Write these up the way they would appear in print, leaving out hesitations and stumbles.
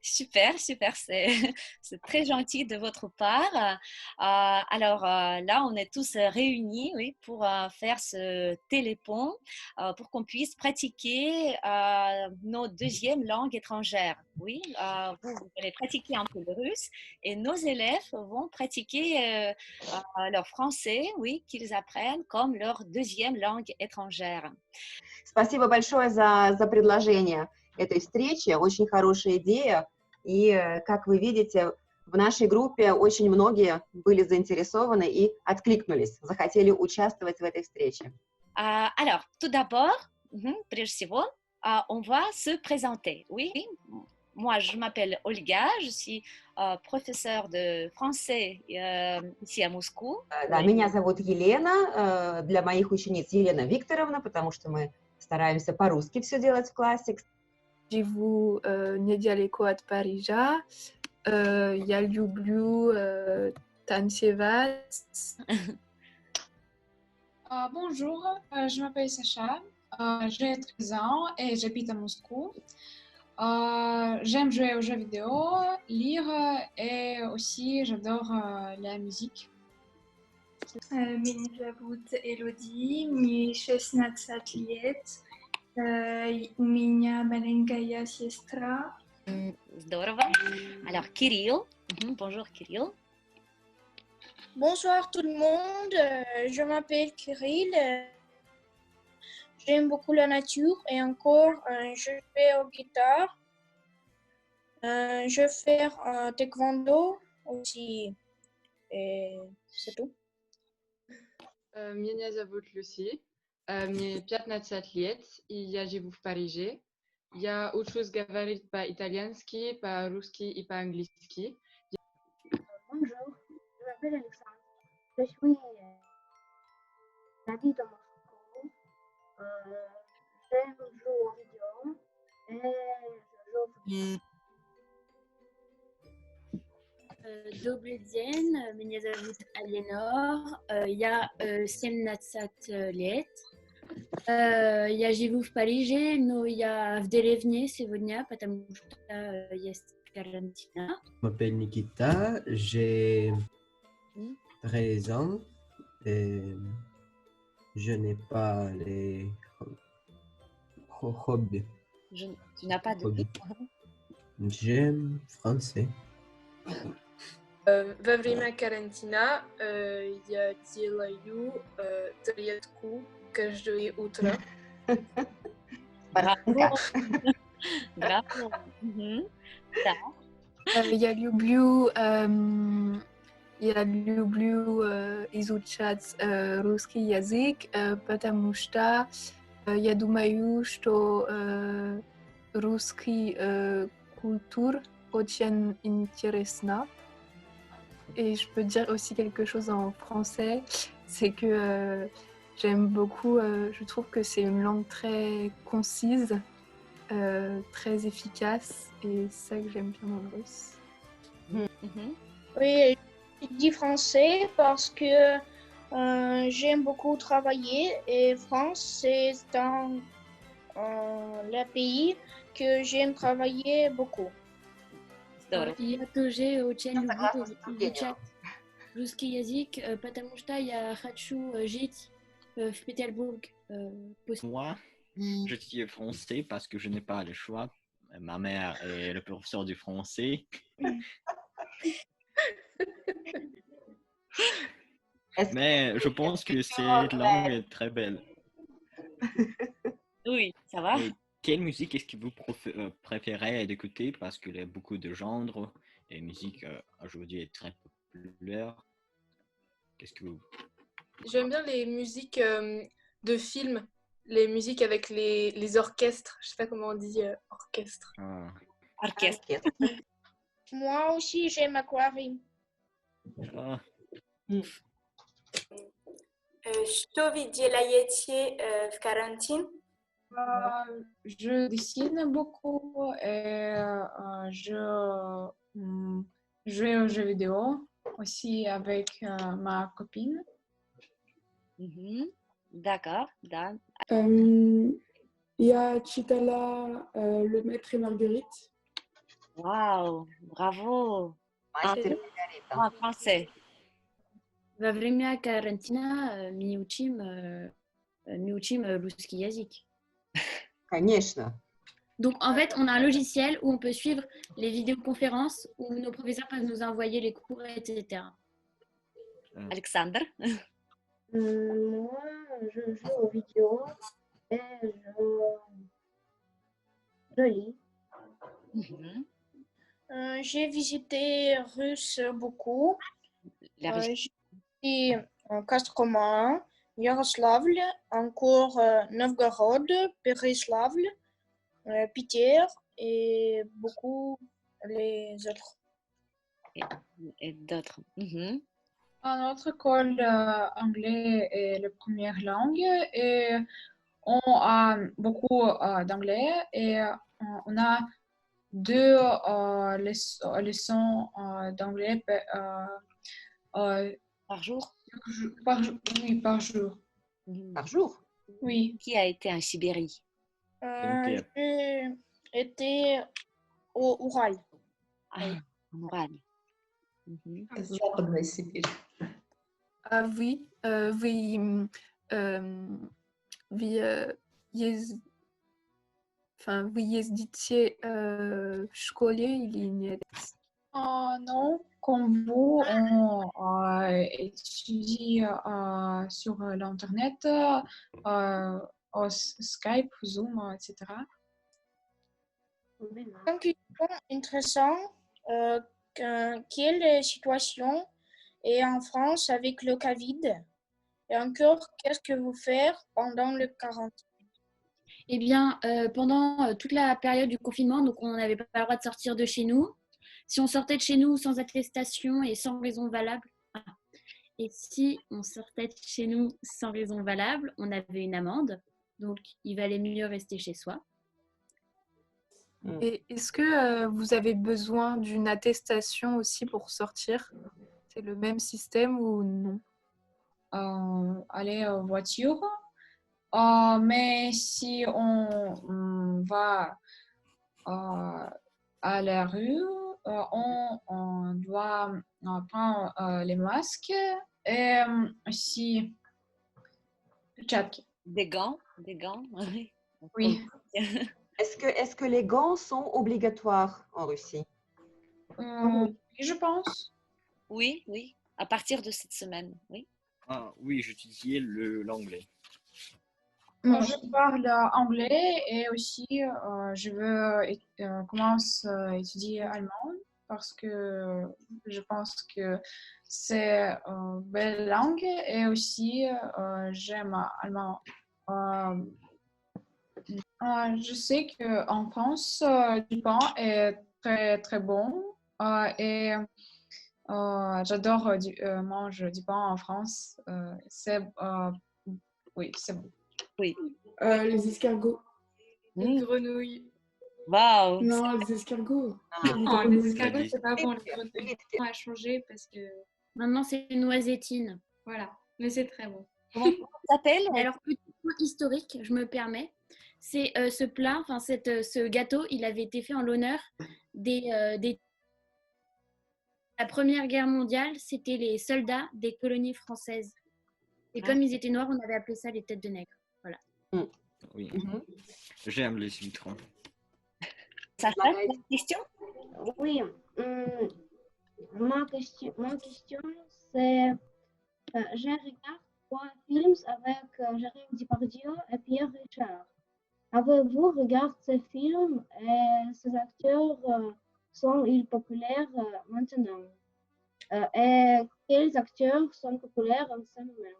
Super, super, c'est c'est très gentil de votre part. Alors là, on est tous réunis, oui, pour faire ce télépont, pour qu'on puisse pratiquer nos deuxièmes langues étrangères. Oui, vous allez pratiquer un peu le russe et nos élèves vont pratiquer leur français, oui, qu'ils apprennent comme leur deuxième langue étrangère. Спасибо большое за предложение этой встречи. Очень хорошая идея. И, как вы видите, в нашей группе очень многие были заинтересованы и откликнулись, захотели участвовать в этой встрече. Alors, tout d'abord, прежде всего, on va se présenter. Oui, moi, je m'appelle Olga, je suis professeure de français ici à Moscou. Да, меня зовут Елена, для моих учениц Елена Викторовна, потому что мы стараемся по-русски все делать в классе. Живу недалеко от Парижа. Я люблю танцевать. Bonjour, je m'appelle Sacha, j'ai 13 ans et j'habite à Moscou. J'aime jouer aux jeux vidéo, lire et aussi j'adore la musique. Меня зовут Элодie, мне 16 лет, у меня маленькая сестра. Здорово. Alors, Kirill. Bonjour, Kirill. Bonsoir tout le monde, je m'appelle Kirill, j'aime beaucoup la nature et encore je fais au guitare, je fais taekwondo aussi et c'est tout. Меня зовут Люси, мне 15 лет, и я живу в Париже. Я учусь говорить по-итальянски, по-русски и по-английски. Bonjour, je m'appelle Alexandre. Je suis j'habite à Moscou. J'aime jouer aux vidéos et je joue au football. Добрый день, меня зовут Аленор, я 17 лет. Я живу в Париже, но я в деревне сегодня, потому что есть карантина. Je m'appelle Nikita, j'ai 13 ans et je n'ai pas les hobbies. Tu n'as pas de Hobbies. J'aime français. Во время карантина я делаю зарядку каждое утро. Bravo. Bravo. Я люблю изучать русский язык, потому что я думаю, что русский культура очень интересна. Et je peux dire aussi quelque chose en français, c'est que j'aime beaucoup, je trouve que c'est une langue très concise, très efficace, et c'est ça que j'aime bien dans le russe. Oui, je dis français parce que j'aime beaucoup travailler et France c'est le pays que j'aime travailler beaucoup. Я тоже очень люблю изучать русский язык, потому что я хочу жить в Петербурге. Moi, je suis français parce que je n'ai pas le choix. Ma mère est le professeur du français. Mais je pense que cette langue est très belle. Oui, ça va. Et quelle musique est-ce que vous préférez d'écouter? Parce qu'il y a beaucoup de genres et la musique aujourd'hui est très populaire. Qu'est-ce que vous... J'aime bien les musiques de films, les musiques avec les orchestres. Je sais pas comment on dit orchestre. Orchestre. Moi aussi j'aime Aquarium. Что вы делаете в карантин? Je dessine beaucoup et je joue aux jeux vidéo aussi avec ma copine. D'accord, да. Я читала Le Maître et Marguerite. Waouh, bravo. Мастер Маргарита. En français. Во время карантина мы учим русский язык. Конечно. Donc, en fait, on a un logiciel où on peut suivre les vidéoconférences où nos professeurs peuvent nous envoyer les cours, etc. Alexandre. Moi, je joue aux vidéos et je lis. J'ai visité Russe beaucoup. La Russie. J'ai visité Kostroma, Yaroslavl, encore Novgorod, Pereslavl, Piter et beaucoup les autres. Et d'autres. À notre école, anglais est la première langue et on a beaucoup d'anglais et on a 2 leçons d'anglais Par jour? Oui, par jour. Par jour? Oui. Qui a été en Sibérie? J'ai été au Ural. Ah, en Ural. Западная Сибирь. Ah oui, вы ездите в школе или нет? Non, comme vous, on étudie sur l'Internet, au Skype, Zoom, etc. Une question intéressante. Quelle situation est en France avec le Covid? Et encore, qu'est-ce que vous faites pendant le quarantaine? Eh bien, pendant toute la période du confinement, donc on n'avait pas le droit de sortir de chez nous. Si on sortait de chez nous sans attestation et sans raison valable, et si on sortait de chez nous sans raison valable, on avait une amende. Donc, il valait mieux rester chez soi. Et est-ce que vous avez besoin d'une attestation aussi pour sortir? C'est le même système ou non? Aller en voiture. Mais si on va à la rue, on doit prendre les masques et aussi des gants. Oui. Est-ce que les gants sont obligatoires en Russie? Oui, je pense. Oui, à partir de cette semaine, oui. Ah oui, j'utilisais l'anglais. Je parle anglais et aussi je veux commencer à étudier allemand parce que je pense que c'est une belle langue et aussi j'aime allemand. Je sais qu'en France, du pain est très très bon et j'adore manger du pain en France. Oui, c'est bon. Oui. Les escargots. Les grenouilles. Waouh! Non, les escargots. Non, les escargots, c'est pas bon. Les grenouilles, on a changé parce que... Maintenant, c'est noisettine. Voilà, mais c'est très bon. Comment ça s'appelle? Alors, petit point historique, je me permets. C'est ce plat, enfin ce gâteau, il avait été fait en l'honneur des la Première Guerre mondiale, c'était les soldats des colonies françaises. Et comme ils étaient noirs, on avait appelé ça les têtes de nègre. Voilà. Oui. J'aime les citrons. Ça passe, une question? Oui. Ma question, c'est je regarde 3 films avec Gérard Depardieu et Pierre Richard. Avez-vous regardé ces films et ces acteurs sont-ils populaires maintenant? Et quels acteurs sont populaires en ce moment?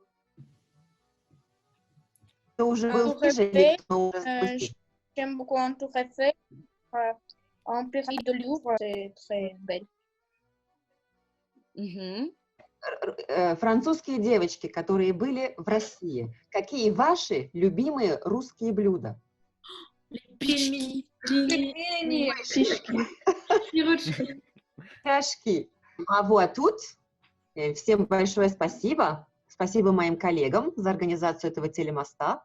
J'aime beaucoup un tout fait. En pyramide de Louvre, c'est très belle. Французские девочки, которые были в России, какие ваши любимые русские блюда? Пельмени. Пирожки. Браво, а тут всем большое спасибо. Спасибо моим коллегам за организацию этого телемоста.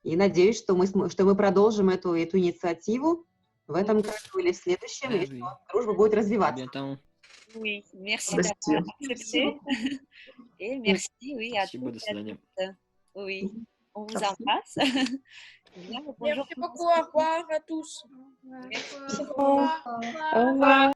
И надеюсь, что мы продолжим эту инициативу в этом году или в следующем, Ah и oui, что дружба будет à развиваться. bientôt. Oui, merci Merci. d'avoir accepté. Et merci, oui, à Спасибо, tous до et à свидания. toutes. Oui, on vous Merci. embrasse. Bien, bonjour. Merci beaucoup, au revoir à tous. Merci. Au revoir.